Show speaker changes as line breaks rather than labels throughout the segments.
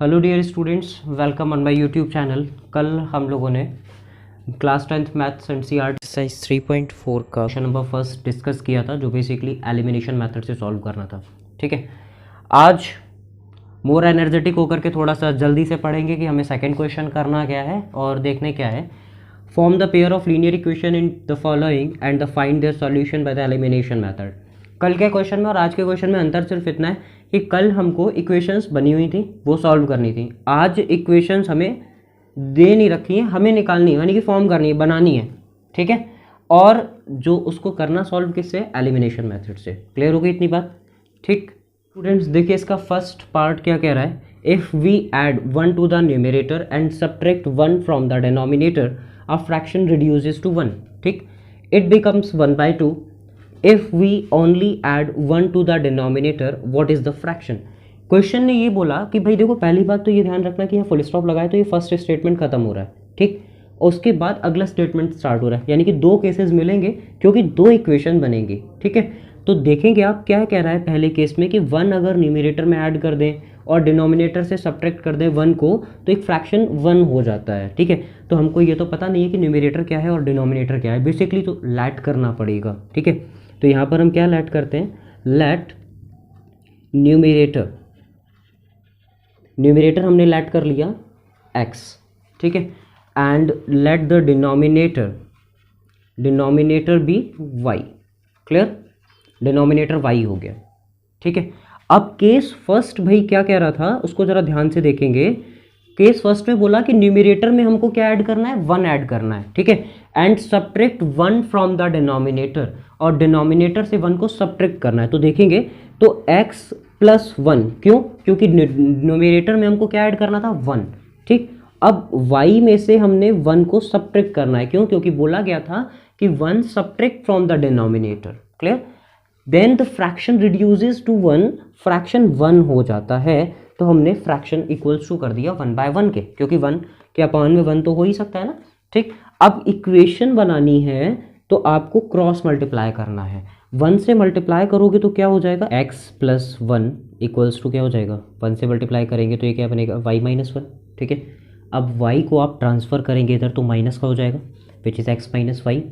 Hello dear students, welcome on my YouTube channel. कल हम लोगों ने class 10th maths NCERT exercise 3.4 का क्वेश्चन नंबर फर्स्ट डिस्कस किया था, जो बेसिकली एलिमिनेशन मेथड से सॉल्व करना था। ठीक है, आज मोर एनर्जेटिक होकर के थोड़ा सा जल्दी से पढ़ेंगे कि हमें सेकंड क्वेश्चन करना क्या है और देखने क्या है। Form the pair of linear equation in the following and the find their solution by the elimination method. कल के क्वेश्चन में और आज के क्वेश्चन में अंतर सिर्फ इतना है कि कल हमको इक्वेशंस बनी हुई थी, वो सॉल्व करनी थी। आज इक्वेशंस हमें दे नहीं रखी हैं, हमें निकालनी है, यानी कि फॉर्म करनी है, बनानी है। ठीक है, और जो उसको करना सॉल्व किससे? एलिमिनेशन मेथड से। क्लियर हो गई इतनी बात? ठीक स्टूडेंट्स, देखिए इसका फर्स्ट पार्ट क्या कह रहा है। If we add 1 to the numerator and subtract 1 from the denominator, a fraction reduces to 1। ठीक, it becomes 1/2। If we only add 1 to the denominator, what is the fraction? Question ने ये बोला कि भाई देखो, पहली बात तो ये ध्यान रखना कि यहाँ फुल स्टॉप लगाए तो ये फर्स्ट स्टेटमेंट खत्म हो रहा है। ठीक, उसके बाद अगला स्टेटमेंट स्टार्ट हो रहा है, यानी कि दो केसेस मिलेंगे क्योंकि दो इक्वेशन बनेंगी। ठीक है, तो देखेंगे आप क्या कह रहा है पहले केस में कि 1 अगर न्यूमरेटर में ऐड कर दें और डिनोमिनेटर से सब्ट्रैक्ट कर दें 1 को, तो एक फ्रैक्शन 1 हो जाता है। ठीक है, तो हमको ये तो पता नहीं है कि न्यूमरेटर क्या है और डिनोमिनेटर क्या है, बेसिकली तो लैट करना पड़ेगा। ठीक है, तो यहाँ पर हम क्या लैट करते हैं? लैट न्यूमरेटर हमने लैट कर लिया x। ठीक है, एंड लेट द डिनोमिनेटर भी y। क्लियर, डिनोमिनेटर y हो गया। ठीक है, अब केस फर्स्ट भाई क्या कह रहा था उसको जरा ध्यान से देखेंगे। केस फर्स्ट में बोला कि न्यूमरेटर में हमको क्या ऐड करना है? 1 ऐड करना है। ठीक है, and subtract 1 from the denominator, और डिनोमिनेटर से 1 को सब्ट्रैक्ट करना है। तो देखेंगे तो x प्लस 1, क्यों? क्योंकि न्यूमरेटर में हमको क्या ऐड करना था? 1। ठीक, अब y में से हमने 1 को सब्ट्रैक्ट करना है, क्यों? क्योंकि बोला गया था कि 1 subtract from the denominator. Clear, then the fraction reduces to 1, fraction 1 हो जाता है। तो हमने फ्रैक्शन इक्वल्स टू कर दिया 1/1 के, क्योंकि 1 के अपॉन में 1 तो हो ही सकता है ना। ठीक, अब इक्वेशन बनानी है तो आपको क्रॉस मल्टीप्लाई करना है। 1 से मल्टीप्लाई करोगे तो क्या हो जाएगा? x प्लस 1 इक्वल्स टू क्या हो जाएगा? 1 से मल्टीप्लाई करेंगे तो ये क्या बनेगा? y minus 1। ठीक है, अब y को आप ट्रांसफ़र करेंगे इधर तो माइनस का हो जाएगा, which is x minus y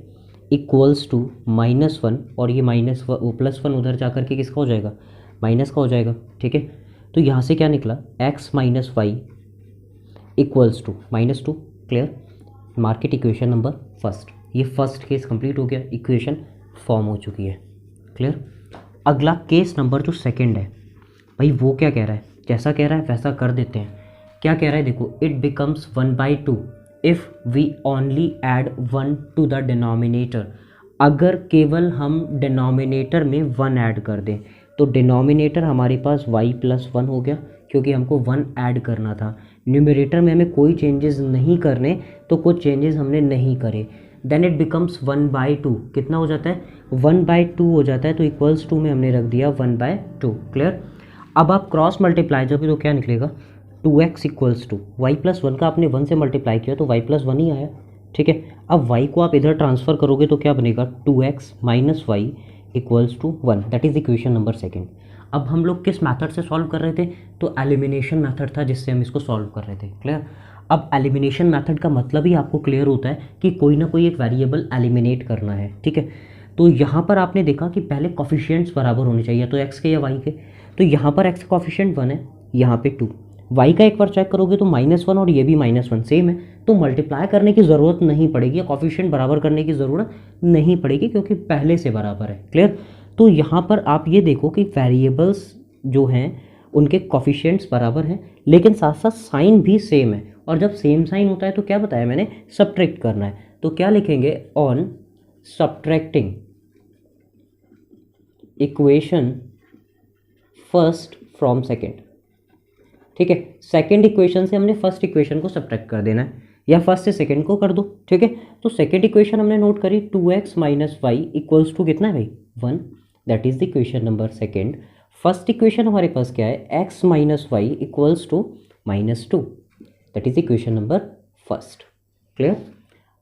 equals to -1, और ये माइनस प्लस 1 उधर जा करके किसका हो जाएगा? माइनस का हो जाएगा। ठीक है, तो यहाँ से क्या निकला? x minus y equals to -2। Clear, market equation number first. ये फर्स्ट केस कंप्लीट हो गया, इक्वेशन फॉर्म हो चुकी है। क्लियर, अगला केस नंबर जो सेकंड है भाई, वो क्या कह रहा है? जैसा कह रहा है वैसा कर देते हैं। क्या कह रहा है? देखो, it becomes 1/2 if we only add 1 to the denominator. अगर केवल हम डिनोमिनेटर में 1 ऐड कर दें तो डिनोमिनेटर हमारे पास y प्लस 1 हो गया, क्योंकि हमको 1 ऐड करना था। न्यूमरेटर में हमें कोई चेंजेस नहीं करने, तो कुछ चेंजेस हमने नहीं करे। Then it becomes 1/2। कितना हो जाता है? 1/2 हो जाता है, तो इक्वल्स टू में हमने रख दिया 1/2। क्लियर, अब आप क्रॉस मल्टीप्लाई जब तो क्या निकलेगा? 2x equals to Y plus 1 का आपने 1 से मल्टीप्लाई किया तो y प्लस 1 ही आया। ठीक है, अब y को आप इधर ट्रांसफ़र करोगे तो क्या बनेगा? 2x minus y equals to 1। That is equation number second. अब हम लोग किस मेथड से सॉल्व कर रहे थे? तो एलिमिनेशन मेथड था जिससे हम इसको सॉल्व कर रहे थे। क्लियर, अब एलिमिनेशन मेथड का मतलब ही आपको क्लियर होता है कि कोई ना कोई एक वेरिएबल एलिमिनेट करना है। ठीक है, तो यहाँ पर आपने देखा कि पहले कॉफिशिएंट्स बराबर होने चाहिए, तो x के या y के। तो यहाँ पर x का कॉफिशिएंट 1 है, यहाँ पे 2। y का एक बार चेक करोगे तो -1 और ये भी -1 सेम है, तो मल्टीप्लाई करने की ज़रूरत नहीं पड़ेगी, कॉफिशिएंट बराबर करने की ज़रूरत नहीं पड़ेगी क्योंकि पहले से बराबर है। क्लियर, तो यहाँ पर आप ये देखो कि वेरिएबल्स जो हैं उनके कॉफिशिएंट्स बराबर हैं, लेकिन साथ साथ साइन भी सेम है, और जब सेम साइन होता है तो क्या बताया मैंने? सब्ट्रैक्ट करना है। तो क्या लिखेंगे? On subtracting equation first from second. ठीक है, सेकेंड इक्वेशन से हमने फर्स्ट इक्वेशन को सब्ट्रैक्ट कर देना है, या फर्स्ट से सेकेंड को कर दो। ठीक है, तो सेकेंड इक्वेशन हमने नोट करी 2x minus y equals to कितना है भाई? 1। That is the equation number second. First equation हमारे पास क्या है? x minus y equals to -2। That is equation number first. Clear,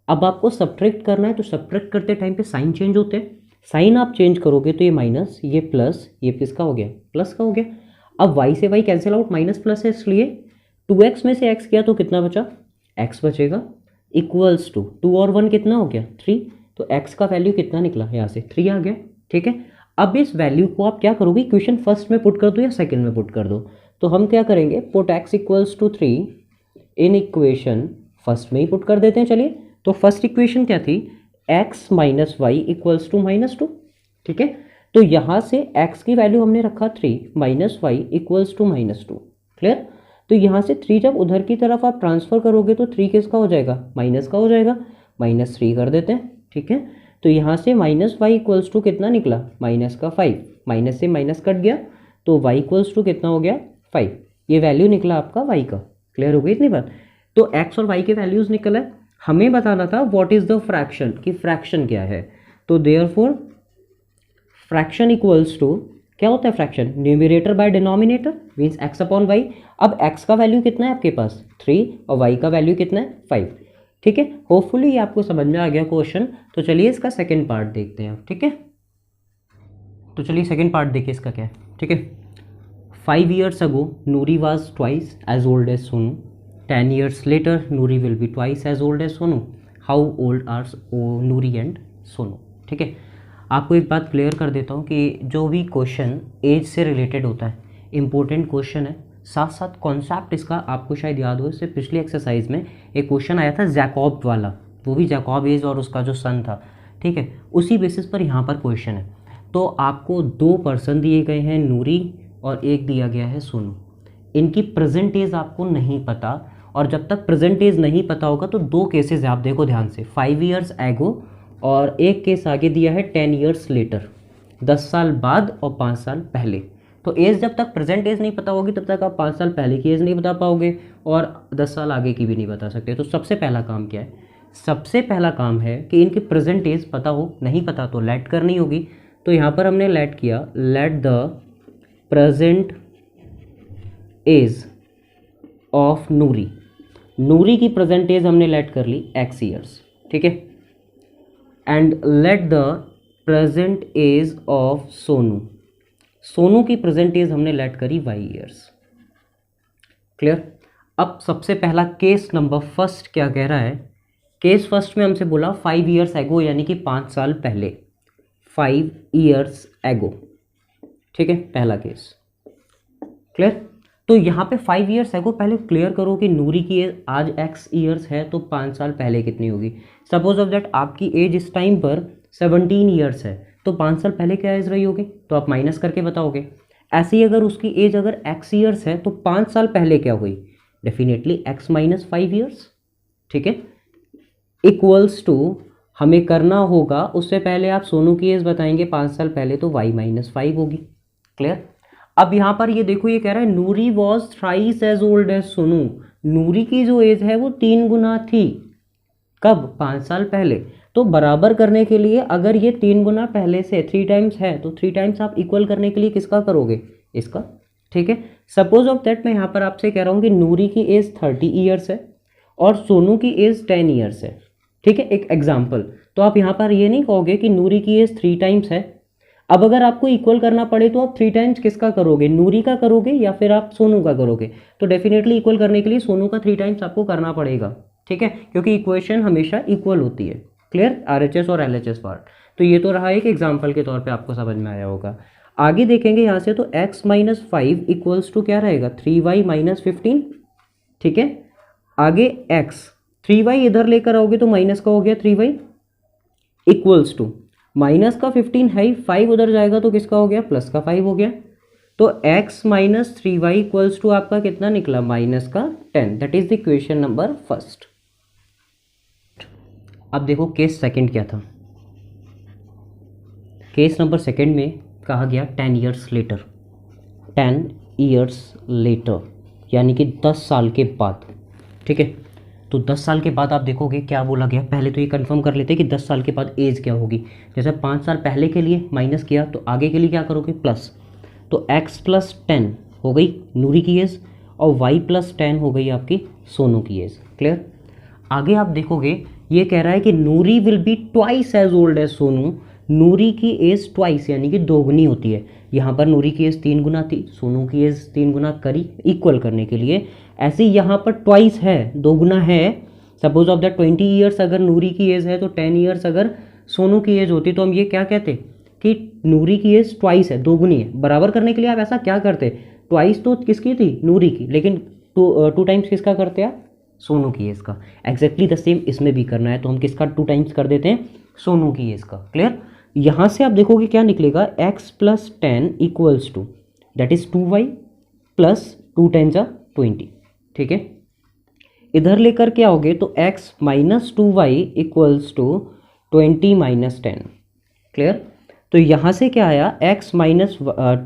अब आपको सब्ट्रैक्ट करना है, तो सब्ट्रैक्ट करते टाइम पे साइन चेंज होते हैं, साइन आप चेंज करोगे तो ये माइनस, ये प्लस, ये किसका हो गया, प्लस का हो गया। अब y से y cancel out, minus plus है इसलिए 2x में से x गया तो कितना बचा, x बचेगा, इक्वल्स टू 2 और 1 कितना हो गया 3, तो x का वैल्यू कितना निकला, यहाँ से 3 आ गया। ठीक है, अब इस वैल्यू को आप क्या करोगे, इक्वेशन फर्स्ट में पुट कर दो या सेकंड में पुट कर दो, तो हम क्या करेंगे, put x equals to 3 in equation first में ही पुट कर देते हैं। चलिए, तो फर्स्ट इक्वेशन क्या थी, x minus y equals to -2। ठीक है, तो यहाँ से x की वैल्यू हमने रखा 3 minus y equals to -2। Clear, तो यहाँ से 3 जब उधर की तरफ आप ट्रांसफर करोगे तो 3 किसका हो जाएगा, माइनस का हो जाएगा, -3 कर देते हैं। ठीक है, तो यहाँ से माइनस वाई इक्वल्स टू कितना निकला, माइनस का 5, माइनस से माइनस कट गया तो y इक्वल्स टू कितना हो गया 5, ये वैल्यू निकला आपका y का। क्लियर हो गई इतनी बात, तो x और y के वैल्यूज़ निकल है, हमें बताना था व्हाट इज़ द फ्रैक्शन, कि फ्रैक्शन क्या है। तो देयरफॉर फ्रैक्शन इक्वल्स टू, क्या होता है fraction, numerator by denominator means x upon y. अब x का वैल्यू कितना है आपके पास 3 और y का वैल्यू कितना है 5। ठीक है, होपफुली ये आपको समझ में आ गया क्वेश्चन। तो चलिए इसका सेकंड पार्ट देखते हैं। ठीक है, तो चलिए सेकंड पार्ट देखिए इसका क्या है। ठीक है, 5 years ago Noori was twice as old as Sonu. 10 years later Noori will be twice as old as Sonu. How old are Noori and Sonu? ठीक है, आपको एक बात क्लियर कर देता हूँ कि जो भी क्वेश्चन एज से रिलेटेड होता है इंपॉर्टेंट क्वेश्चन है, साथ साथ कॉन्सेप्ट इसका आपको शायद याद हो, इससे पिछली एक्सरसाइज में एक क्वेश्चन आया था जैकॉब वाला, वो भी जैकॉब एज और उसका जो सन था। ठीक है, उसी बेसिस पर यहाँ पर क्वेश्चन है। तो आपको 2 पर्सन दिए गए हैं, नूरी और एक दिया गया है सोनू। इनकी प्रेजेंट एज आपको नहीं पता, और जब तक प्रेजेंट एज नहीं पता होगा तो 2 केसेस आप देखो ध्यान से, 5 years ago और एक केस आगे दिया है 10 years later, 10 साल बाद और 5 साल पहले। तो एज जब तक प्रेजेंट एज नहीं पता होगी तब तक आप 5 साल पहले की एज नहीं बता पाओगे और 10 साल आगे की भी नहीं बता सकते। तो सबसे पहला काम क्या है, सबसे पहला काम है कि इनकी प्रेजेंट एज पता हो, नहीं पता तो लेट करनी होगी। तो यहाँ पर हमने लेट किया, let the present age of Noori, Noori की प्रेजेंट एज हमने लेट कर ली x ईयर्स। ठीक है, and let the present age of Sonu, Sonu की प्रेजेंट एज हमने लेट करी y ईयर्स। क्लियर, अब सबसे पहला केस नंबर फर्स्ट क्या कह रहा है, केस फर्स्ट में हमसे बोला 5 years ago यानी कि 5 साल पहले, 5 years ago। ठीक है, पहला केस क्लियर। तो यहाँ पे 5 years ago पहले क्लियर करो कि नूरी की एज आज x ईयर्स है तो 5 साल पहले कितनी होगी। सपोज ऑफ दैट आपकी एज इस टाइम पर 17 years है तो 5 साल पहले क्या एज रही होगी, तो आप माइनस करके बताओगे। ऐसे ही अगर उसकी एज अगर x ईयर्स है तो 5 साल पहले क्या हुई, डेफिनेटली x माइनस 5 years। ठीक है, इक्वल्स टू हमें करना होगा, उससे पहले आप सोनू की एज बताएंगे 5 साल पहले तो y माइनस 5 होगी। क्लियर, अब यहाँ पर ये देखो, ये कह रहा है Noori was thrice as old as Sonu, Noori की जो एज है वो 3 गुना थी, कब, 5 साल पहले। तो बराबर करने के लिए अगर ये 3 गुना पहले से 3 टाइम्स है तो 3 टाइम्स आप इक्वल करने के लिए किसका करोगे, इसका। ठीक है, सपोज ऑफ दैट मैं यहाँ पर आपसे कह रहा हूँ कि नूरी की एज 30 ईयर्स है और सोनू की एज 10 ईयर्स है। ठीक है, एक एग्जाम्पल, तो आप यहाँ पर ये नहीं कहोगे कि नूरी की एज 3 टाइम्स है। अब अगर आपको इक्वल करना पड़े तो आप 3 टाइम्स किसका करोगे, नूरी का करोगे या फिर आप सोनू का करोगे। तो डेफिनेटली इक्वल करने के लिए सोनू का 3 टाइम्स आपको करना पड़ेगा। ठीक है, क्योंकि इक्वेशन हमेशा इक्वल होती है। क्लियर, RHS और LHS पार्ट। तो ये तो रहा एक एग्जाम्पल के तौर पे, आपको समझ में आया होगा। आगे देखेंगे यहाँ से, तो x माइनस 5 इक्वल्स टू क्या रहेगा, 3y माइनस 15। ठीक है, आगे x 3y इधर लेकर आओगे तो माइनस का हो गया 3y इक्वल्स टू माइनस का 15 है, 5 उधर जाएगा तो किसका हो गया, प्लस का 5 हो गया। तो x minus 3y equals to आपका कितना निकला, माइनस का 10। That is the equation number first. अब देखो केस सेकंड क्या था, केस नंबर सेकंड में कहा गया 10 years later, 10 years later यानी कि 10 साल के बाद। ठीक है, तो 10 साल के बाद आप देखोगे क्या बोला गया, पहले तो ये कंफर्म कर लेते हैं कि 10 साल के बाद एज क्या होगी। जैसे 5 साल पहले के लिए माइनस किया तो आगे के लिए क्या करोगे, प्लस। तो x प्लस 10 हो गई नूरी की एज और y प्लस 10 हो गई आपकी सोनू की एज। क्लियर, आगे आप देखोगे ये कह रहा है कि Noori will be twice as old as Sonu, Noori की एज ट्वाइस यानी कि दोगुनी होती है। यहाँ पर नूरी की एज 3 गुना थी, सोनू की एज 3 गुना करी इक्वल करने के लिए। ऐसे ही यहाँ पर ट्वाइस है, दोगुना है। सपोज ऑफ दैट 20 ईयर्स अगर नूरी की एज है तो 10 ईयर्स अगर सोनू की एज होती तो हम ये क्या कहते कि नूरी की एज ट्वाइस है, दोगुनी है। बराबर करने के लिए आप ऐसा क्या करते, ट्वाइस तो किसकी थी, नूरी की, लेकिन टू टाइम्स किसका करते हैं, सोनू की एज का। एग्जैक्टली द सेम इसमें भी करना है, तो हम किसका 2 टाइम्स कर देते हैं, सोनू की एज का। क्लियर। यहाँ से आप देखोगे क्या निकलेगा, x plus 10 equals to that is 2y plus 2 10 जा 20। ठीक है, इधर लेकर के आओगे तो x minus 2y equals to 20 minus 10। Clear. तो यहाँ से क्या आया, x minus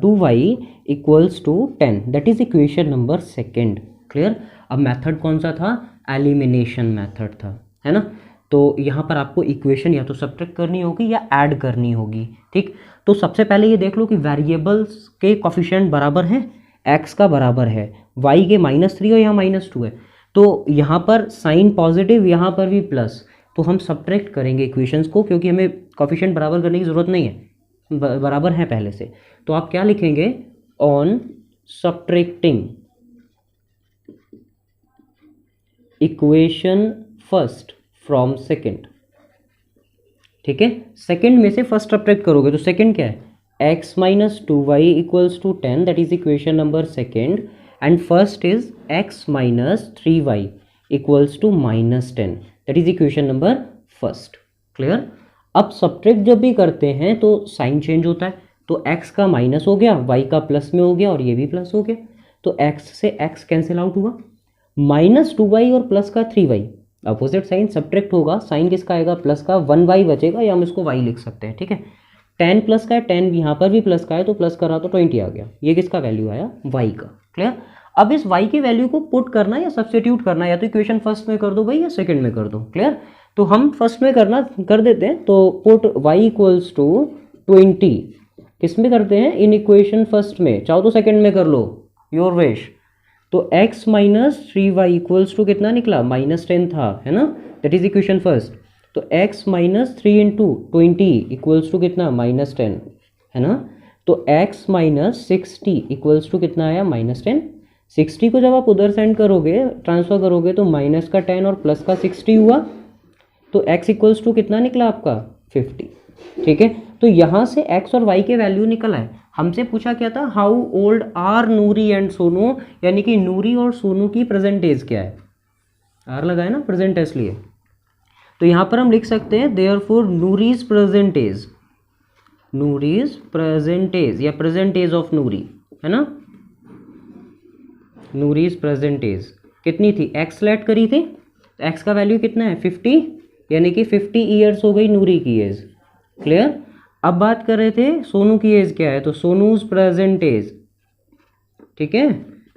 2y equals to 10, that is equation number second. Clear. अब मेथड कौन सा था, एलिमिनेशन मेथड था, है ना। तो यहाँ पर आपको इक्वेशन या तो सब्ट्रैक्ट करनी होगी या ऐड करनी होगी। ठीक, तो सबसे पहले ये देख लो कि वेरिएबल्स के कोफिशिएंट बराबर हैं, x का बराबर है, y के -3 और यहाँ -2 है, तो यहाँ पर साइन पॉजिटिव, यहाँ पर भी प्लस, तो हम सब्ट्रैक्ट करेंगे इक्वेशंस को, क्योंकि हमें कोफिशिएंट बराबर करने की ज़रूरत नहीं है, बराबर है पहले से। तो आप क्या लिखेंगे, on subtracting equation first from second. ठीक है, सेकेंड में से फर्स्ट सब्ट्रैक्ट करोगे तो सेकेंड क्या है, x minus 2y equals to 10, that is equation number second, and first is x minus 3y equals to -10, that is equation number first. Clear. अब subtract जब भी करते हैं तो साइन चेंज होता है, तो x का माइनस हो गया, y का प्लस में हो गया और ये भी प्लस हो गया, तो x से x कैंसिल आउट हुआ, -2y और प्लस का 3y, अपोजिट साइन सब्ट्रैक्ट होगा, साइन किसका आएगा, प्लस का 1y बचेगा, या हम इसको y लिख सकते हैं। ठीक है, 10 प्लस का है, 10 यहाँ पर भी प्लस का है, तो प्लस करा तो 20 आ गया, ये किसका वैल्यू आया, y का। क्लियर। अब इस y की वैल्यू को पुट करना या सब्स्टिट्यूट करना, या तो इक्वेशन फर्स्ट में कर दो भाई या सेकंड में कर दो। क्लियर। तो हम फर्स्ट में करना कर देते हैं, तो पुट y इक्वल्स टू 20 किस में करते हैं, इन इक्वेशन फर्स्ट में, चाहो तो सेकंड में कर लो, योर विश। तो x minus 3y equals to कितना निकला, -10 था, है ना, दैट इज इक्वेशन फर्स्ट। तो x minus 3 into 20 equals to कितना, -10, है ना। तो x माइनस 60 इक्वल्स टू कितना आया, -10। 60 को जब आप उधर सेंड करोगे, ट्रांसफर करोगे, तो माइनस का 10 और प्लस का 60 हुआ, तो x इक्वल्स टू कितना निकला आपका, 50। ठीक है, तो यहाँ से x और y के वैल्यू निकल आए। हमसे पूछा क्या था, how old are Noori and Sonu, यानी कि नूरी और सोनू की प्रेजेंट एज क्या है, आर लगाए ना प्रेजेंट एज लिए, तो यहाँ पर हम लिख सकते हैं therefore Noori's present age, Noori's present age या प्रेजेंट एज ऑफ नूरी, है ना, नूरीज प्रेजेंट एज कितनी थी, x लेट करी थी, x का वैल्यू कितना है, 50, यानी कि 50 ईयर्स हो गई नूरी की एज। क्लियर। अब बात कर रहे थे सोनू की एज क्या है, तो सोनूज प्रेजेंट एज, ठीक है,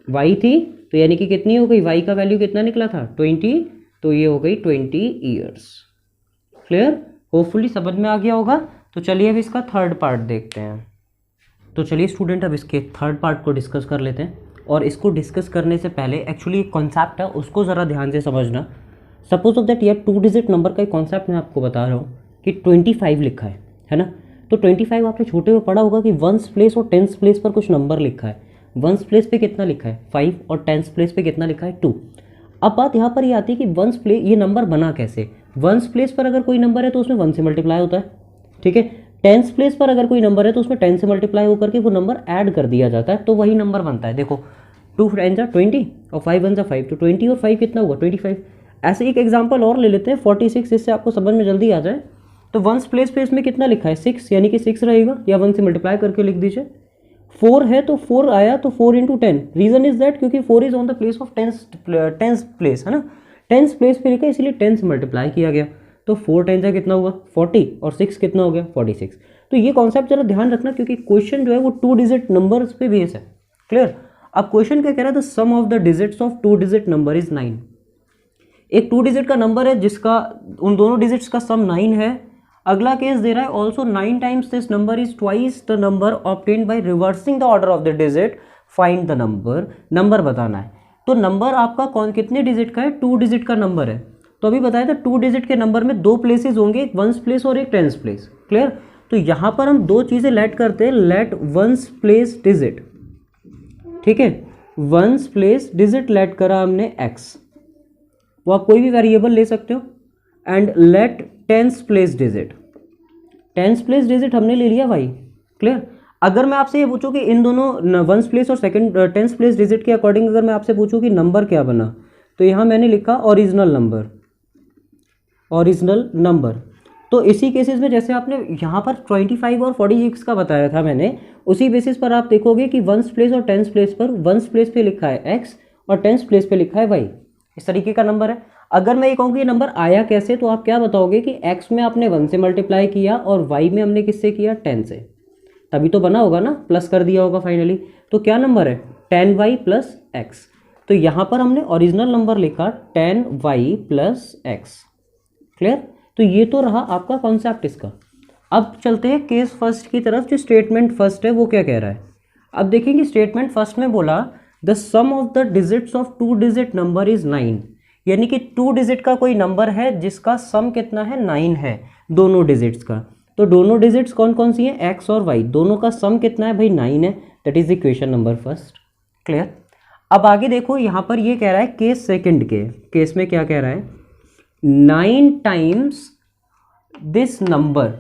y थी, तो यानी कि कितनी हो गई, y का वैल्यू कितना निकला था, 20, तो ये हो गई 20 ईयर्स। क्लियर। होपफुली समझ में आ गया होगा। तो चलिए अब इसका थर्ड पार्ट देखते हैं। तो चलिए स्टूडेंट अब इसके थर्ड पार्ट को डिस्कस कर लेते हैं, और इसको डिस्कस करने से पहले एक्चुअली एक कॉन्सेप्ट है, उसको ज़रा ध्यान से समझना। सपोज ऑफ दैट ये 2 डिजिट नंबर का एक कॉन्सेप्ट मैं आपको बता रहा हूँ कि 25 लिखा है ना, तो 25 आपने छोटे में पढ़ा होगा कि वंस प्लेस और टेंस प्लेस पर कुछ नंबर लिखा है, वंस प्लेस पे कितना लिखा है 5 और टेंस प्लेस पे कितना लिखा है 2। अब बात यहाँ पर ये आती है कि वंस प्लेस ये नंबर बना कैसे, वंस प्लेस पर अगर कोई नंबर है तो उसमें 1 से मल्टीप्लाई होता है, ठीक है, टेंस प्लेस पर अगर कोई नंबर है तो उसमें 10 से मल्टीप्लाई होकर के वो नंबर ऐड कर दिया जाता है, तो वही नंबर बनता है। देखो 2 10 जा 20 और 5 1 जा 5, तो 20 और 5 कितना हुआ 25। ऐसे एक एग्जाम्पल और ले लेते हैं 46, इससे आपको समझ में जल्दी आ जाए। तो वंस प्लेस पे इसमें कितना लिखा है 6, यानी कि 6 रहेगा, या 1 से मल्टीप्लाई करके लिख दीजिए। 4 है तो 4 आया, तो 4 इंटू 10, रीजन इज दैट क्योंकि 4 is on the place of tens place, है ना, टेंस प्लेस पे लिखा है इसलिए 10 से मल्टीप्लाई किया गया, तो 4 10 कितना हुआ 40 और 6 कितना हो गया 46। तो ये कॉन्सेप्ट जरा ध्यान रखना, क्योंकि क्वेश्चन जो है वो 2 डिजिट नंबर्स पे बेस है। क्लियर। अब क्वेश्चन क्या कह रहा है, the sum of the digits of 2 digit number is 9। एक 2 डिजिट का नंबर है जिसका उन दोनों डिजिट्स का सम 9 है। अगला केस दे रहा है also 9 times this number is twice the number obtained by reversing the order of the digit, find the number, number बताना है। तो नंबर आपका कौन कितने डिजिट का है, 2 डिजिट का नंबर है। तो अभी बताया था 2 डिजिट के नंबर में 2 प्लेसेस होंगे, एक वंस प्लेस और एक टेंस प्लेस। क्लियर। तो यहाँ पर हम दो चीज़ें लेट करते हैं, लेट वंस प्लेस डिजिट, ठीक है, वंस प्लेस डिजिट लेट करा हमने x, वो आप कोई भी वेरिएबल ले सकते हो, and let tens place digit, tens place digit हमने ले लिया y, क्लियर। अगर मैं आपसे ये पूछूं कि इन दोनों वंस प्लेस और सेकंड टेंस प्लेस डिजिट के अकॉर्डिंग अगर मैं आपसे पूछूं कि नंबर क्या बना, तो यहाँ मैंने लिखा ओरिजिनल नंबर, ओरिजिनल नंबर। तो इसी केसेस में जैसे आपने यहाँ पर 25 और 46 का बताया था मैंने, उसी बेसिस पर आप देखोगे कि वंस प्लेस और टेंस प्लेस पर वंस प्लेस पे लिखा है x और टेंस प्लेस पे लिखा है y, इस तरीके का नंबर है। अगर मैं ये कहूँ कि ये नंबर आया कैसे, तो आप क्या बताओगे कि x में आपने 1 से मल्टीप्लाई किया और y में हमने किससे किया, 10 से, तभी तो बना होगा ना, प्लस कर दिया होगा फाइनली। तो क्या नंबर है, 10y प्लस x। तो यहाँ पर हमने ओरिजिनल नंबर लिखा 10y प्लस x, क्लियर। तो ये तो रहा आपका कॉन्सेप्ट इसका। अब चलते हैं केस फर्स्ट की तरफ, जो स्टेटमेंट फर्स्ट है वो क्या कह रहा है। अब देखेंगे स्टेटमेंट फर्स्ट में बोला the sum of the digits of 2 digit number is 9, यानी कि 2 डिजिट का कोई नंबर है जिसका सम कितना है, 9 है दोनों डिजिट्स का। तो दोनों डिजिट्स कौन कौन सी हैं, x और y, दोनों का सम कितना है भाई, 9 है, that is equation number first, clear. अब आगे देखो यहाँ पर ये कह रहा है केस सेकंड के केस में क्या कह रहा है, 9 times this number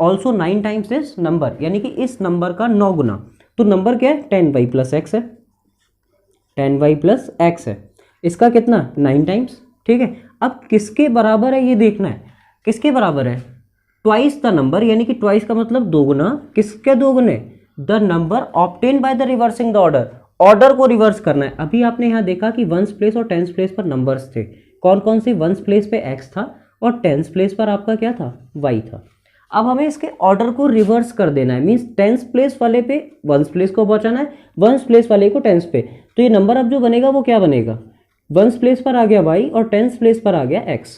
also 9 times this number, यानी कि इस नंबर का 9 गुना। तो नंबर क्या है, 10y प्लस एक्स है, 10y प्लस एक्स है, इसका कितना 9 टाइम्स, ठीक है। अब किसके बराबर है ये देखना है, किसके बराबर है, ट्वाइस द नंबर, यानी कि ट्वाइस का मतलब 2 गुना, किसके 2 गुने, the number obtain by the reversing the order, order को रिवर्स करना है। अभी आपने यहाँ देखा कि वंस प्लेस और टेंस प्लेस पर नंबर्स थे, कौन कौन से, वंस प्लेस पे x था और टेंस प्लेस पर आपका क्या था, y था। अब हमें इसके ऑर्डर को रिवर्स कर देना है, मींस टेंस प्लेस वाले पे वंस प्लेस को पहुंचाना है, वंस प्लेस वाले को टेंस पे। तो ये नंबर अब जो बनेगा वो क्या बनेगा, वंस प्लेस पर आ गया y और टेंस प्लेस पर आ गया x,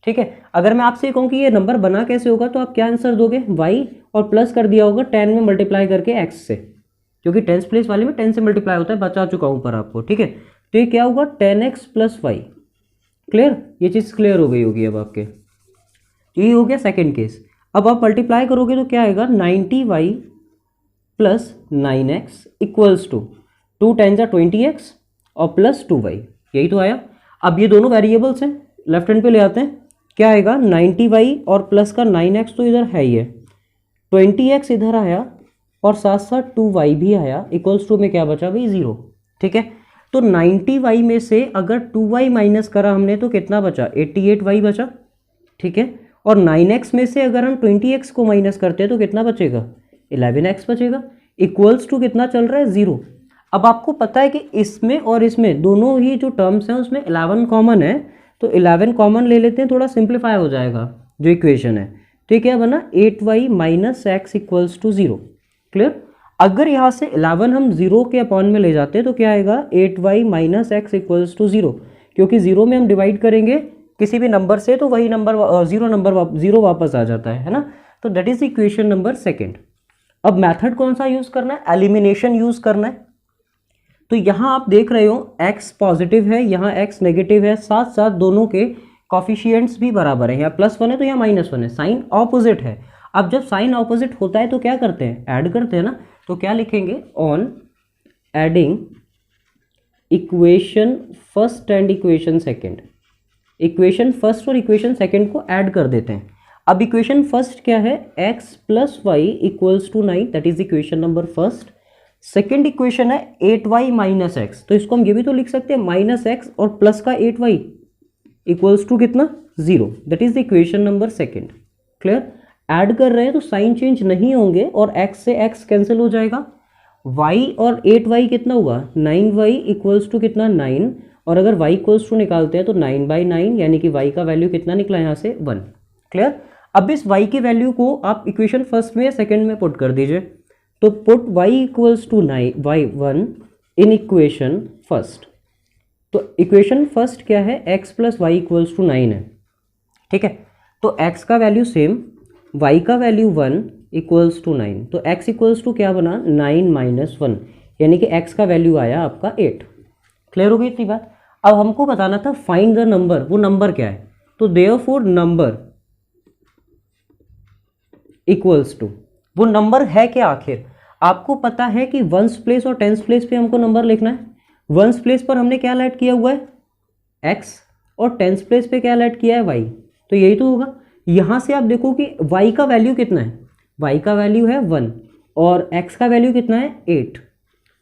ठीक है। अगर मैं आपसे कहूँ कि ये नंबर बना कैसे होगा, तो आप क्या आंसर दोगे, y और प्लस कर दिया होगा 10 में मल्टीप्लाई करके x से, क्योंकि टेंस प्लेस वाले में 10 से मल्टीप्लाई होता है, बता चुका हूँ पर आपको, ठीक है। तो ये क्या होगा 10x प्लस y, क्लियर, ये चीज़ क्लियर हो गई होगी अब आपके। ये हो गया सेकंड केस। अब आप मल्टीप्लाई करोगे तो क्या आएगा, 90y plus 9x equals to 2 times 20x और प्लस 2y, यही तो आया। अब ये दोनों वेरिएबल्स हैं, लेफ्ट हैंड पे ले आते हैं, क्या आएगा 90y और प्लस का 9x तो इधर है ही है, 20x इधर आया और साथ साथ 2y भी आया, इक्वल्स टू में क्या बचा भाई 0, ठीक है। तो 90y में से अगर 2y माइनस करा हमने तो कितना बचा, 88y बचा, ठीक है। और 9x में से अगर हम 20x को माइनस करते हैं तो कितना बचेगा, 11x बचेगा, इक्वल्स टू कितना चल रहा है 0। अब आपको पता है कि इसमें और इसमें दोनों ही जो टर्म्स हैं उसमें 11 कॉमन है, तो 11 कॉमन ले लेते हैं, थोड़ा सिंप्लीफाई हो जाएगा जो इक्वेशन है। तो ये क्या बना, 8y minus x equals to 0, clear. अगर यहाँ से 11 हम 0 के अपॉन में ले जाते हैं तो क्या आएगा, 8y minus x equals to 0, क्योंकि 0 में हम डिवाइड करेंगे किसी भी नंबर से तो वही नंबर 0 वापस आ जाता है ना। तो that is equation number second. अब मेथड कौन सा यूज़ करना है, एलिमिनेशन यूज़ करना है। तो यहाँ आप देख रहे हो x पॉजिटिव है, यहाँ x नेगेटिव है, साथ साथ दोनों के कॉफिशिएंट्स भी बराबर है, यहाँ +1 है तो यहाँ -1 है, साइन ऑपोजिट है। अब जब साइन ऑपोजिट होता है तो क्या करते हैं, ऐड करते हैं ना। तो क्या लिखेंगे, on adding equation first and equation second, equation first और इक्वेशन सेकंड को ऐड कर देते हैं। अब इक्वेशन फर्स्ट क्या है, x plus y equals to 9, that is equation number first. Second equation है 8y माइनस एक्स, तो इसको हम ये भी तो लिख सकते हैं -x और प्लस का 8y इक्वल्स टू कितना 0, that is equation number second, clear. Add कर रहे हैं तो साइन चेंज नहीं होंगे और x से x कैंसिल हो जाएगा, y और 8y कितना हुआ 9y इक्वल्स टू कितना 9, और अगर y इक्वल्स टू निकालते हैं तो 9/9 यानी कि y का वैल्यू कितना निकला यहाँ से 1, क्लियर। अब इस y की वैल्यू को आप इक्वेशन फर्स्ट में या सेकेंड में पुट कर दीजिए, तो put y equals to 1 in equation first. तो इक्वेशन फर्स्ट क्या है, x plus y equals to 9 है, ठीक है। तो x का वैल्यू सेम, y का वैल्यू 1 इक्वल्स टू 9, तो x इक्वल्स टू क्या बना 9 - 1, यानी कि x का वैल्यू आया आपका 8, क्लियर हो गई इतनी बात। अब हमको बताना था फाइंड द नंबर, वो नंबर क्या है। तो देयरफॉर नंबर इक्वल्स टू, वो नंबर है क्या आखिर? आपको पता है कि वंस प्लेस और टेंस प्लेस पे हमको नंबर लिखना है। वंस प्लेस पर हमने क्या ऐड किया हुआ है? x, और टेंस प्लेस पे क्या ऐड किया है? y। तो यही तो होगा। यहाँ से आप देखो कि y का वैल्यू कितना है? y का वैल्यू है 1 और x का वैल्यू कितना है? 8।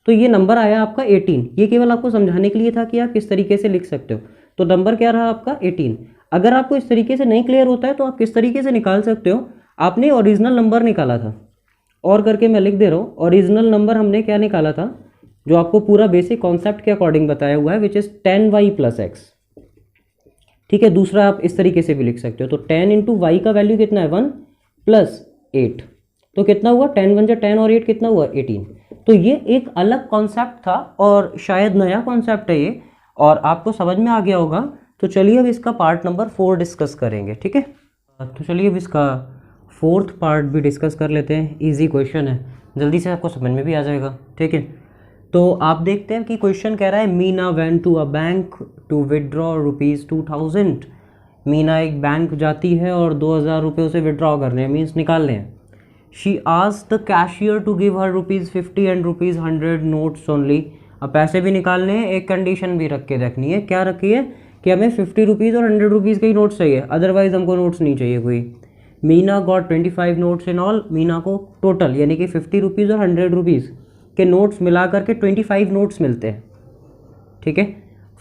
तो ये नंबर आया आपका 18। ये केवल आपको समझाने के लिए था कि आप किस तरीके से लिख सकते हो। तो नंबर क्या रहा आपका? 18। अगर आपको इस तरीके से नहीं क्लियर होता है तो आप किस तरीके से निकाल सकते हो? आपने ओरिजिनल नंबर निकाला था, और करके मैं लिख दे रहा हूँ। ओरिजिनल नंबर हमने क्या निकाला था, जो आपको पूरा बेसिक कॉन्सेप्ट के अकॉर्डिंग बताया हुआ है, विच इज 10y + x। ठीक है, दूसरा आप इस तरीके से भी लिख सकते हो। तो 10 × y का वैल्यू कितना है? 1 + 8। तो कितना हुआ? 10 × 1 10 और 8 कितना हुआ? 18। तो ये एक अलग कॉन्सेप्ट था और शायद नया कॉन्सेप्ट है ये, और आपको समझ में आ गया होगा। तो चलिए अब इसका पार्ट नंबर 4 डिस्कस करेंगे। ठीक है, तो चलिए अब इसका 4th पार्ट भी डिस्कस कर लेते हैं। इजी क्वेश्चन है, जल्दी से आपको समझ में भी आ जाएगा। ठीक है, तो आप देखते हैं कि क्वेश्चन कह रहा है Meena went to a bank to withdraw ₹2000। Meena एक बैंक जाती है और 2000 रुपये उसे विदड्रॉ करने हैं, मीन्स निकालने हैं। She asked the cashier to give her ₹50 and ₹100 notes only. अब पैसे भी निकालने हैं, एक कंडीशन भी रख के रखनी है। क्या रखी है? कि हमें ₹50 और ₹100 के ही नोट्स चाहिए, अदरवाइज हमको नोट्स नहीं चाहिए कोई। Meena got 25 notes in all. Meena को टोटल यानी कि ₹50 और ₹100 के नोट्स मिला करके 25 नोट्स मिलते हैं। ठीक है,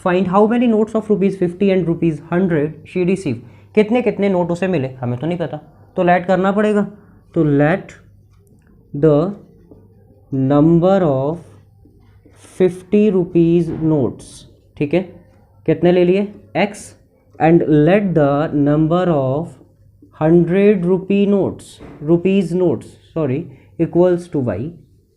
find how many notes of ₹50 and ₹100 she receive. कितने कितने नोट उसे मिले, हमें तो नहीं पता, तो लेट करना पड़ेगा। तो let the number of ₹50 notes, ठीक है, कितने ले लिए? x, and let the number of ₹100 notes sorry equals to y।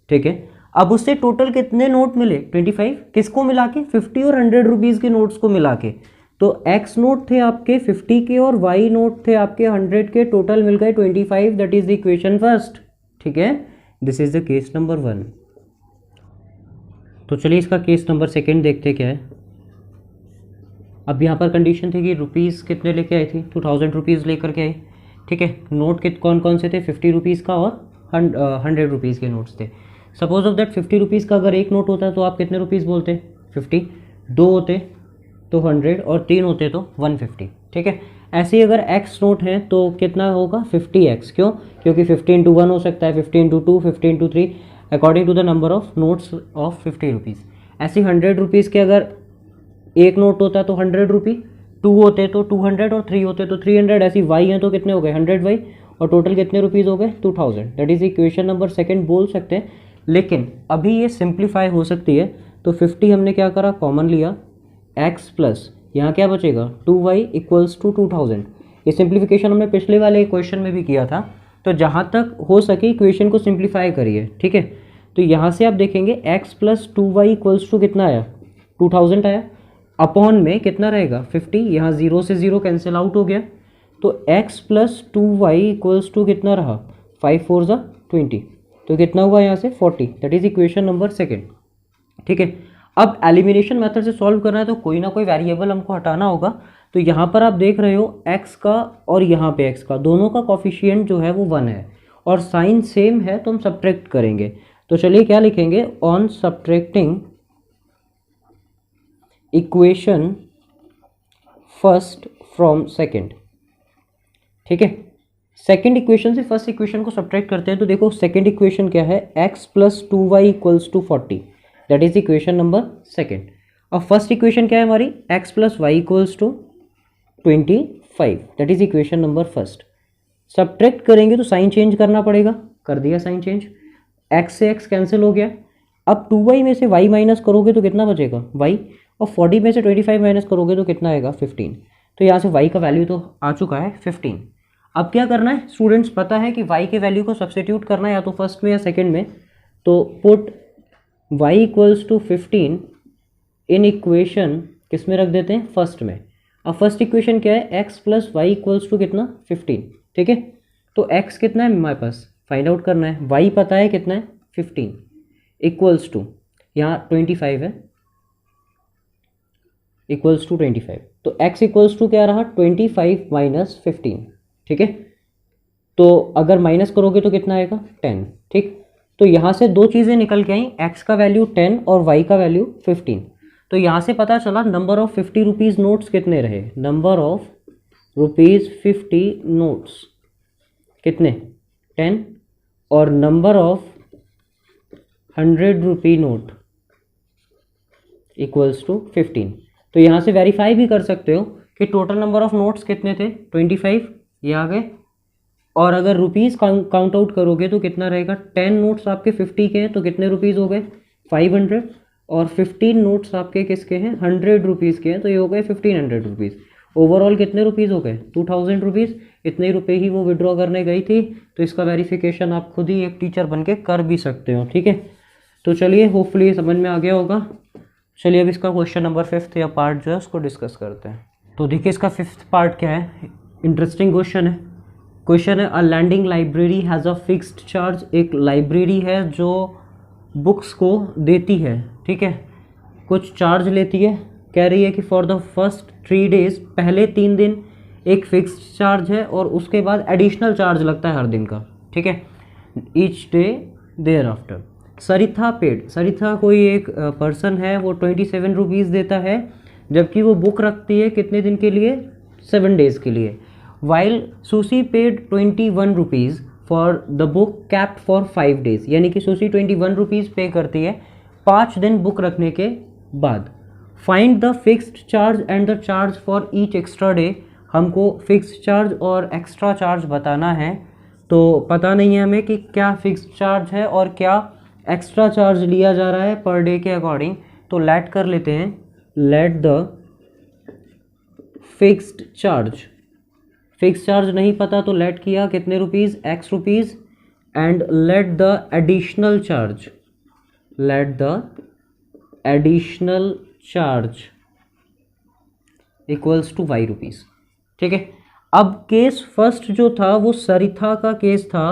ठीक है, अब उससे टोटल कितने नोट मिले? 25। किसको मिला के? 50 और ₹100 के नोट्स को मिला के। तो x नोट थे आपके 50 के और y नोट थे आपके 100 के, टोटल मिल गए 25। That is the equation first. ठीक है, this is the case number 1। तो चलिए इसका केस नंबर 2 देखते क्या है। अब यहाँ पर कंडीशन थी कि रुपीज़ कितने लेके आई थी? 2000 रुपीज़ लेकर के आई। ठीक है, नोट कौन कौन से थे? 50 रुपीज़ का और 100 रुपीज़ के नोट्स थे। सपोज ऑफ दैट 50 रुपीज़ का अगर एक नोट होता तो आप कितने रुपीज़ बोलते? 50। 2 होते तो 100 और 3 होते तो 150। ठीक है, ऐसे ही अगर x नोट है तो कितना होगा? 50x। क्यों? क्योंकि 50 × 1 हो सकता है, 50 × 2, 50 × 3 according to the number of notes of 50 rupees. ऐसे 100 रुपीज़ के अगर एक नोट होता तो 100 रुपी, 2 होते तो 200 और 3 होते तो 300। ऐसी y हैं तो कितने हो गए? 100y, और टोटल कितने रुपीज़ हो गए? 2000। दैट इज इक्वेशन नंबर 2 बोल सकते हैं। लेकिन अभी ये सिंप्लीफाई हो सकती है। तो 50 हमने क्या करा? कॉमन लिया, x प्लस यहाँ क्या बचेगा? 2y = 2000। ये सिंप्लीफिकेशन हमने पिछले वाले क्वेश्चन में भी किया था। तो जहाँ तक हो सके इक्वेशन को सिंप्लीफाई करिए। ठीक है, तो यहाँ से आप देखेंगे x + 2y = कितना आया? 2000 आया। अपॉन में कितना रहेगा? 50। यहाँ 0 से 0 कैंसिल आउट हो गया। तो x + 2y = कितना रहा? 5 4 = 20। तो कितना हुआ यहाँ से? 40। That is equation number 2। ठीक है, अब एलिमिनेशन मेथड से सॉल्व करना है तो कोई ना कोई वेरिएबल हमको हटाना होगा। तो यहाँ पर आप देख रहे हो x का और यहाँ पे x का दोनों का कोफिशिएंट जो है वो 1 है और साइन सेम है, तो हम सब्ट्रैक्ट करेंगे। तो चलिए क्या लिखेंगे? On subtracting equation first from second. ठीक है, सेकंड इक्वेशन से फर्स्ट इक्वेशन को सब्ट्रैक्ट करते हैं। तो देखो सेकंड इक्वेशन क्या है? x + 2y = 40। That is equation number 2। अब फर्स्ट इक्वेशन क्या है हमारी? x + y = 25। That is equation number 1। Subtract करेंगे तो साइन चेंज करना पड़ेगा। कर दिया साइन चेंज, x से x कैंसिल हो गया। अब 2y में से y माइनस करोगे तो कितना बचेगा? y, और 40 में से 25 माइनस करोगे तो कितना आएगा? 15। तो यहाँ से y का वैल्यू तो आ चुका है 15। अब क्या करना है स्टूडेंट्स? पता है कि y के वैल्यू को सब्स्टिट्यूट करना है या तो फर्स्ट में या सेकंड में। तो पुट y = 15 इन इक्वेशन किस में रख देते हैं? फर्स्ट में। अब फर्स्ट इक्वेशन क्या है? x + y = कितना? 15। ठीक है, तो x कितना है हमारे पास? फाइंड आउट करना है। y पता है कितना है? 15 = यहाँ 25 है, = 25। तो x = क्या रहा? 25 - 15। ठीक है, तो अगर माइनस करोगे तो कितना आएगा 10, ठीक। तो यहाँ से दो चीज़ें निकल के आई, x का वैल्यू 10 और y का वैल्यू 15। तो यहाँ से पता चला नंबर ऑफ 50 रुपीज़ नोट्स कितने रहे, नंबर ऑफ रुपीज़ 50 नोट्स कितने 10 और number of 100 rupee note equals to 15। तो यहाँ से वेरीफाई भी कर सकते हो कि टोटल नंबर ऑफ नोट्स कितने थे 25, ये आ गए। और अगर रुपीज़ काउंट आउट करोगे तो कितना रहेगा, 10 नोट्स आपके 50 के हैं तो कितने रुपीज़ हो गए 500, और 15 नोट्स आपके किसके हैं 100 रुपीज़ के हैं तो ये हो गए 1500 रुपीज़। ओवरऑल कितने रुपीज़ हो गए 2000 रुपीज़। इतने रुपए ही वो विड्रॉ करने गई थी, तो इसका वेरिफिकेशन आप खुद ही एक टीचर बन के कर भी सकते हो, ठीक है। तो चलिए होपफुली ये समझ में आ गया होगा। चलिए अब इसका क्वेश्चन नंबर 5 या पार्ट जो है उसको डिस्कस करते हैं। तो देखिए इसका 5th पार्ट क्या है, इंटरेस्टिंग क्वेश्चन है। क्वेश्चन है a lending library has a fixed charge. एक लाइब्रेरी है जो बुक्स को देती है, ठीक है, कुछ चार्ज लेती है। कह रही है कि फॉर द फर्स्ट 3 डेज, पहले 3 दिन एक फिक्स्ड चार्ज है और उसके बाद एडिशनल चार्ज लगता है हर दिन का, ठीक है, each day thereafter. Saritha paid, Saritha कोई एक पर्सन है, वो 27 रुपीज़ देता है, जबकि वो बुक रखती है कितने दिन के लिए 7 डेज़ के लिए। While sushi paid 21 rupees for the book kept for 5 days, यानी कि सुशी 21 रुपीज़ पे करती है 5 दिन बुक रखने के बाद। Find the fixed charge and the charge for each extra day. हमको फिक्स्ड चार्ज और एक्स्ट्रा चार्ज बताना है, तो पता नहीं है हमें कि क्या फिक्स्ड चार्ज है और क्या एक्स्ट्रा चार्ज लिया जा रहा है पर डे के अकॉर्डिंग। तो लेट कर लेते हैं, let the fixed charge, fixed charge नहीं पता तो लेट किया कितने rupees x rupees, and let the additional charge, let the additional charge equals to y rupees, ठीक है। अब केस फर्स्ट जो था वो सरिथा का केस था।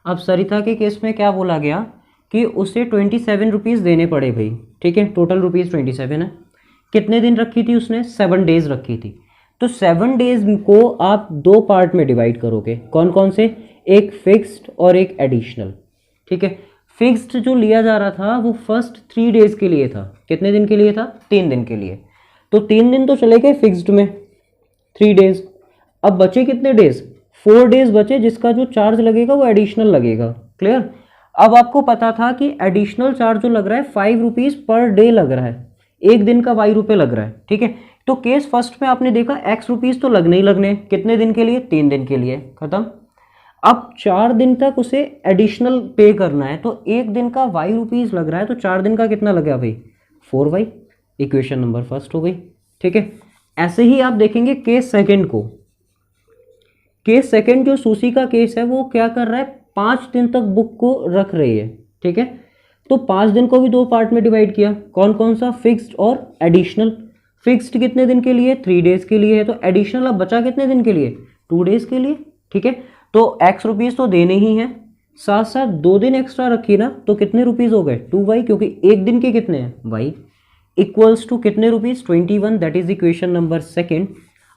अब सरिथा के केस में क्या बोला गया कि उसे 27 रुपीज़ देने पड़े भाई, ठीक है, टोटल रुपीज़ 27 है। कितने दिन रखी थी उसने 7 डेज़ रखी थी। तो 7 डेज़ को आप 2 पार्ट में डिवाइड करोगे, कौन कौन से, एक फिक्स्ड और एक एडिशनल, ठीक है। फिक्स्ड जो लिया जा रहा था वो फर्स्ट 3 डेज़ के लिए था। कितने दिन के लिए था 3 दिन के लिए। तो 3 दिन तो चले गए फिक्स्ड में, 3 डेज़। अब बचे कितने डेज़ 4 डेज़ बचे, जिसका जो चार्ज लगेगा वो एडिशनल लगेगा। क्लियर। अब आपको पता था कि एडिशनल चार्ज जो लग रहा है 5 रुपीज़ पर डे लग रहा है, एक दिन का 5 रुपये लग रहा है, ठीक है। तो केस फर्स्ट में आपने देखा x रुपीज़ तो लगने ही लगने, कितने दिन के लिए 3 दिन के लिए, खत्म। अब 4 दिन तक उसे एडिशनल पे करना है, तो एक दिन का y रुपीज़ लग रहा है, तो 4 दिन का कितना लगा भाई 4y। इक्वेशन नंबर फर्स्ट हो गई, ठीक है। ऐसे ही आप देखेंगे केस सेकंड को। केस सेकंड जो सुशी का केस है वो क्या कर रहा है, 5 दिन तक बुक को रख रही है, ठीक है। तो 5 दिन को भी 2 पार्ट में डिवाइड किया, कौन कौन सा, फिक्स्ड और एडिशनल। फिक्स्ड कितने दिन के लिए 3 डेज़ के लिए है, तो एडिशनल अब बचा कितने दिन के लिए 2 डेज़ के लिए, ठीक है। तो x रुपीज़ तो देने ही हैं, साथ साथ 2 दिन एक्स्ट्रा रखी ना, तो कितने रुपीज़ हो गए 2y, क्योंकि एक दिन के कितने हैं y, इक्वल्स टू कितने rupees 21। That is equation number second.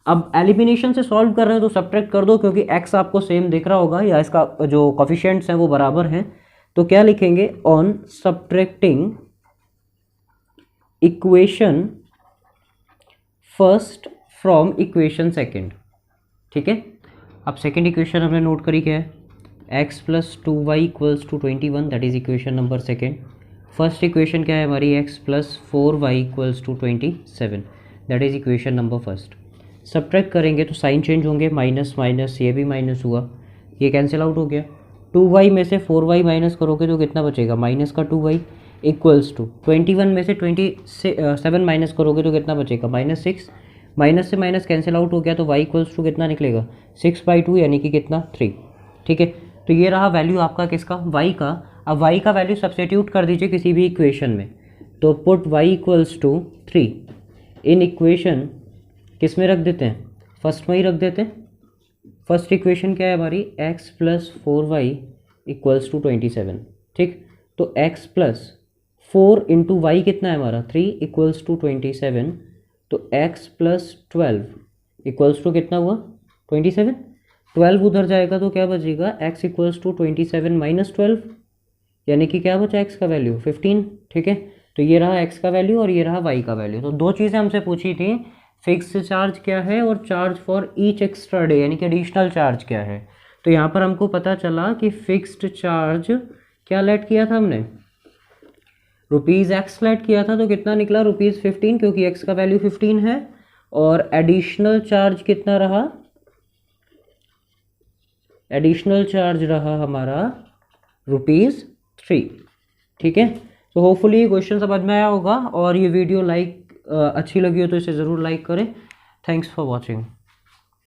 अब एलिमिनेशन से सॉल्व कर रहे हैं तो सब्ट्रैक्ट कर दो, क्योंकि x आपको सेम दिख रहा होगा या इसका जो कोफिशिएंट्स हैं वो बराबर हैं। तो क्या लिखेंगे, on subtracting equation first from equation second, ठीक है। अब सेकेंड इक्वेशन हमने नोट करी क्या है, x plus 2y equals to 21, that is equation number second. First equation क्या है हमारी, x plus 4y equals to 27, that is equation number first. Subtract करेंगे तो साइन चेंज होंगे, माइनस माइनस, ये भी माइनस हुआ, ये कैंसिल आउट हो गया। 2y में से 4y माइनस करोगे तो कितना बचेगा, माइनस का 2y इक्वल्स टू 21 में से 27 माइनस करोगे तो कितना बचेगा, -6। माइनस से माइनस कैंसिल आउट हो गया, तो y इक्वल्स टू कितना निकलेगा 6/2, यानी कि कितना 3, ठीक है। तो ये रहा वैल्यू आपका किसका, y का। अब y का वैल्यू सब्स्टिट्यूट कर दीजिए किसी भी इक्वेशन में, तो put y equals to 3 in equation, किस में रख देते हैं, फर्स्ट में ही रख देते हैं। फर्स्ट इक्वेशन क्या है हमारी, x plus 4y equals to 27, ठीक। तो x प्लस 4 इंटू वाई कितना है हमारा 3 इक्वल्स टू 27, तो x प्लस 12 इक्वल्स टू कितना हुआ 27। 12 उधर जाएगा तो क्या बचेगा, x इक्वल्स टू 27 माइनस 12, यानी कि क्या बचा x का वैल्यू 15। ठीक है, तो ये रहा x का वैल्यू और ये रहा y का वैल्यू। तो दो चीज़ें हमसे पूछी थी, फिक्स चार्ज क्या है और charge for each extra day यानी कि एडिशनल चार्ज क्या है। तो यहाँ पर हमको पता चला कि फिक्स्ड चार्ज क्या लेट किया था हमने, ₹x लेट किया था, तो कितना निकला ₹15 क्योंकि x का वैल्यू 15 है। और एडिशनल चार्ज कितना रहा, एडिशनल चार्ज रहा हमारा ₹3। ठीक है, तो होपफुली ये क्वेश्चन समझ में आया होगा, और ये वीडियो अच्छी लगी हो तो इसे ज़रूर लाइक करें। Thanks for watching.